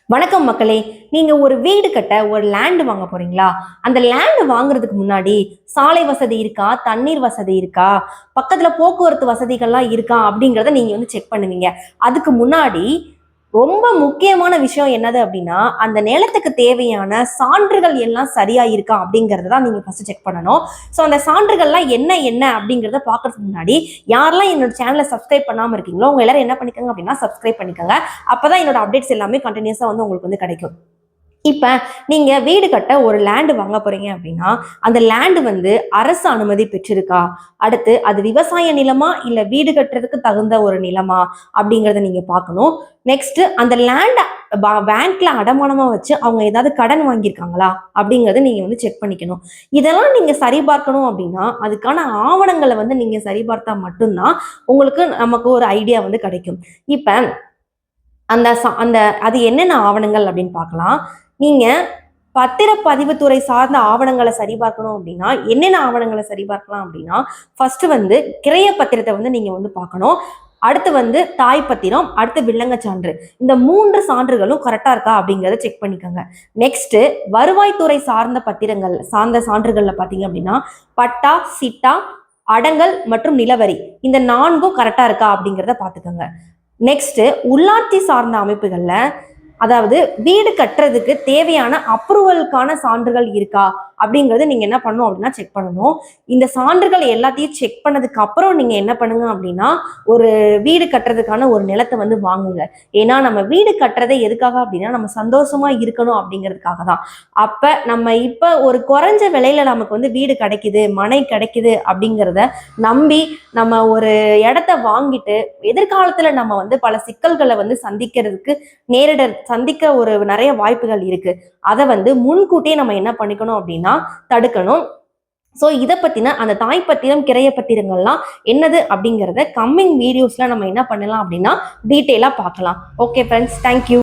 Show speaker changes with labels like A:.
A: வணக்கம் மக்களே. நீங்க ஒரு வீடு கட்ட ஒரு லேண்ட் வாங்க போறீங்களா? அந்த லேண்ட் வாங்குறதுக்கு முன்னாடி சாலை வசதி இருக்கா, தண்ணீர் வசதி இருக்கா, பக்கத்துல போக்குவரத்து வசதிகள்லாம் இருக்கா அப்படிங்கிறத நீங்க செக் பண்ணுவீங்க. அதுக்கு முன்னாடி ரொம்ப முக்கியமான விஷயம் என்னது அப்படின்னா, அந்த நிலத்துக்கு தேவையான சான்றுகள் எல்லாம் சரியா இருக்கா அப்படிங்கறத தான் நீங்க ஃபர்ஸ்ட் செக் பண்ணணும். ஸோ அந்த சான்றுகள்லாம் என்ன என்ன அப்படிங்கறத பாக்குறதுக்கு முன்னாடி யாரெல்லாம் என்னோட சேனலை சப்ஸ்கிரைப் பண்ணாம இருக்கீங்களோ அவங்க எல்லாரும் என்ன பண்ணிக்கோங்க அப்படின்னா சப்ஸ்கிரைப் பண்ணிக்கோங்க. அப்பதான் என்னோட அப்டேட்ஸ் எல்லாமே கண்டினியூஸா உங்களுக்கு கிடைக்கும். இப்ப நீங்க வீடு கட்ட ஒரு லேண்ட் வாங்க போறீங்க அப்படின்னா அந்த லேண்ட் அரசு அனுமதி பெற்றிருக்கா, அடுத்து அது விவசாய நிலமா இல்ல வீடு கட்டுறதுக்கு தகுந்த ஒரு நிலமா அப்படிங்கறத நீங்க பார்க்கணும். நெக்ஸ்ட் அந்த லேண்ட் பேங்க்ல அடமானமா வச்சு அவங்க ஏதாவது கடன் வாங்கியிருக்காங்களா அப்படிங்கறத நீங்க செக் பண்ணிக்கணும். இதெல்லாம் நீங்க சரிபார்க்கணும் அப்படின்னா அதுக்கான ஆவணங்களை நீங்க சரிபார்த்தா மட்டும்தான் உங்களுக்கு நமக்கு ஒரு ஐடியா கிடைக்கும். இப்ப அந்த அந்த அது என்னென்ன ஆவணங்கள் அப்படின்னு பார்க்கலாம். நீங்க பத்திரப்பதிவுத்துறை சார்ந்த ஆவணங்களை சரிபார்க்கணும் அப்படின்னா என்னென்ன ஆவணங்களை சரிபார்க்கலாம் அப்படின்னா ஃபர்ஸ்ட் கிரைய பத்திரத்தை நீங்க பார்க்கணும். அடுத்து தாய் பத்திரம், அடுத்து வில்லங்க சான்று. இந்த 3 சான்றுகளும் கரெக்டா இருக்கா அப்படிங்கறத செக் பண்ணிக்கோங்க. நெக்ஸ்ட் வருவாய்த்துறை சார்ந்த பத்திரங்கள் சார்ந்த சான்றுகள்ல பாத்தீங்க அப்படின்னா பட்டா, சிட்டா, அடங்கல் மற்றும் நிலவரி இந்த 4ம் கரெக்டா இருக்கா அப்படிங்கறத பாத்துக்கோங்க. நெக்ஸ்ட் உள்ளாட்சி சார்ந்த அமைப்புகள்ல அதாவது வீடு கட்டுறதுக்கு தேவையான அப்ரூவலுக்கான சான்றுகள் இருக்கா அப்படிங்கறது நீங்க என்ன பண்ணணும் அப்படின்னா செக் பண்ணணும். இந்த சான்றுகள் எல்லாத்தையும் செக் பண்ணதுக்கு அப்புறம் நீங்க என்ன பண்ணுங்க அப்படின்னா ஒரு வீடு கட்டுறதுக்கான ஒரு நிலத்தை வாங்குங்க. ஏன்னா நம்ம வீடு கட்டுறதை எதுக்காக அப்படின்னா நம்ம சந்தோஷமா இருக்கணும் அப்படிங்கிறதுக்காக தான். அப்ப நம்ம இப்ப ஒரு குறைஞ்ச விலையில நமக்கு வீடு கிடைக்குது, மனை கிடைக்குது அப்படிங்கிறத நம்பி நம்ம ஒரு இடத்த வாங்கிட்டு எதிர்காலத்துல நம்ம பல சிக்கல்களை சந்திக்கிறதுக்கு சந்திக்க ஒரு நிறைய வாய்ப்புகள் இருக்கு. அதை முன்கூட்டியே நம்ம என்ன பண்ணிக்கணும் அப்படின்னா தடுக்கணும். ஸோ இதை பத்தின அந்த தாய் பத்திரம், கிரைய பத்திரங்கள்லாம் என்னது அப்படிங்கிறத கம்மிங் வீடியோஸ்ல நம்ம என்ன பண்ணலாம் அப்படின்னா டீட்டெயிலா பார்க்கலாம். Okay friends, thank you.